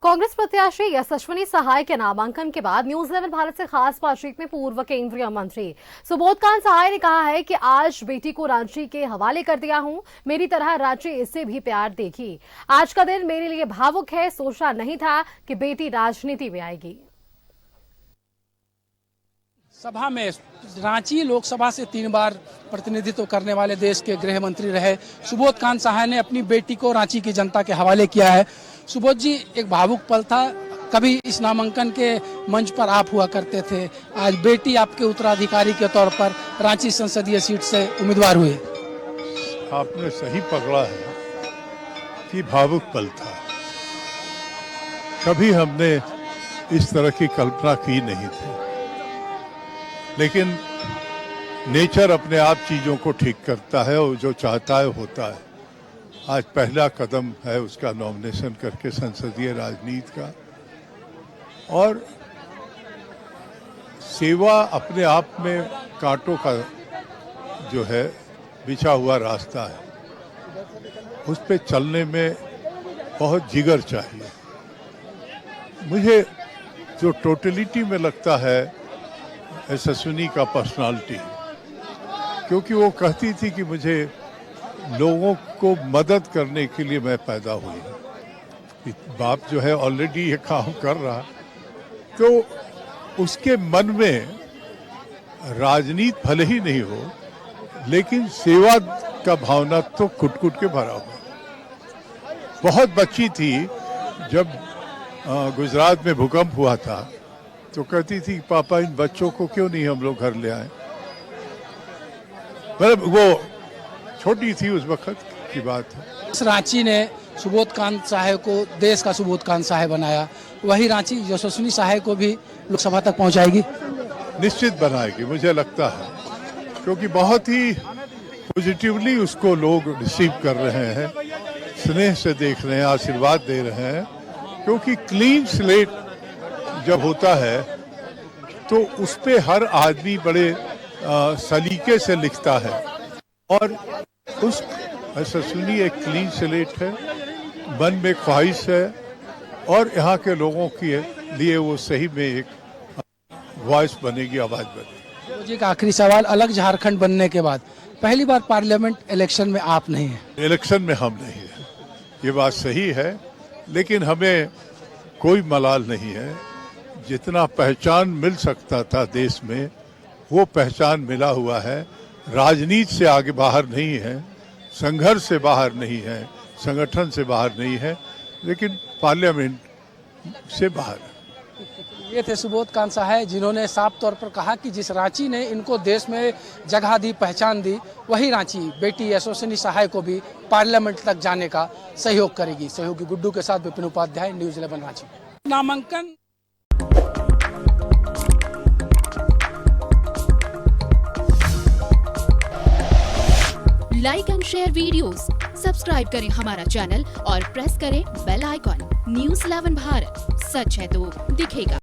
कांग्रेस प्रत्याशी यशस्विनी सहाय के नामांकन के बाद न्यूज 11 भारत से खास बातचीत में पूर्व केंद्रीय मंत्री सुबोधकांत सहाय ने कहा है कि आज बेटी को रांची के हवाले कर दिया हूं। मेरी तरह रांची इससे भी प्यार देगी। आज का दिन मेरे लिए भावुक है। सोचा नहीं था कि बेटी राजनीति में आएगी। सभा में रांची लोकसभा से 3 बार प्रतिनिधित्व करने वाले देश के गृह मंत्री रहे सुबोधकांत सहाय ने अपनी बेटी को रांची की जनता के हवाले किया है। सुबोध जी, एक भावुक पल था। कभी इस नामांकन के मंच पर आप हुआ करते थे, आज बेटी आपके उत्तराधिकारी के तौर पर रांची संसदीय सीट से उम्मीदवार हुए। आपने सही पकड़ा है कि भावुक पल था। कभी हमने इस तरह की कल्पना की नहीं थी, लेकिन नेचर अपने आप चीजों को ठीक करता है और जो चाहता है होता है। आज पहला कदम है उसका नॉमिनेशन करके संसदीय राजनीति का, और सेवा अपने आप में कांटों का जो है बिछा हुआ रास्ता है, उस पे चलने में बहुत जिगर चाहिए। मुझे जो टोटलिटी में लगता है यशस्विनी का पर्सनालिटी, क्योंकि वो कहती थी कि मुझे लोगों को मदद करने के लिए मैं पैदा हुई। बाप जो है ऑलरेडी ये काम कर रहा, तो उसके मन में राजनीति भले ही नहीं हो, लेकिन सेवा का भावना तो कुट-कुट के भरा हुआ। बहुत बच्ची थी जब गुजरात में भूकंप हुआ था, तो कहती थी पापा इन बच्चों को क्यों नहीं हम लोग घर ले आए। मतलब वो छोटी थी उस वक्त की बात है। इस रांची ने सुबोधकांत सहाय को देश का सुबोधकांत सहाय बनाया, वही रांची यशस्विनी सहाय को भी लोकसभा तक पहुंचाएगी। निश्चित बनाएगी, मुझे लगता है, क्योंकि बहुत ही पॉजिटिवली उसको लोग रिसीव कर रहे हैं, स्नेह से देख रहे हैं, आशीर्वाद दे रहे हैं। क्योंकि क्लीन स्लेट जब होता है तो उस पे हर आदमी बड़े सलीके से लिखता है, और उस यशस्विनी एक क्लीन स्लेट है, मन में ख्वाहिश है, और यहाँ के लोगों के लिए वो सही में एक वॉइस बनेगी, आवाज बनेगी। जी, का आखिरी सवाल, अलग झारखंड बनने के बाद पहली बार पार्लियामेंट इलेक्शन में आप नहीं है। इलेक्शन में हम नहीं है, ये बात सही है, लेकिन हमें कोई मलाल नहीं है। जितना पहचान मिल सकता था देश में, वो पहचान मिला हुआ है। राजनीति से आगे बाहर नहीं है, संघर्ष से बाहर नहीं है, संगठन से बाहर नहीं है, लेकिन पार्लियामेंट से बाहर है। ये थे सुबोधकांत सहाय, जिन्होंने साफ तौर पर कहा कि जिस रांची ने इनको देश में जगह दी, पहचान दी, वही रांची बेटी यशस्विनी सहाय को भी पार्लियामेंट तक जाने का सहयोग करेगी। सहयोगी गुड्डू के साथ विपिन उपाध्याय, न्यूज़ 11 रांची। नामांकन like and share videos, subscribe करें हमारा चैनल और प्रेस करें बेल आइकॉन। न्यूज़ 11 भारत, सच है तो दिखेगा।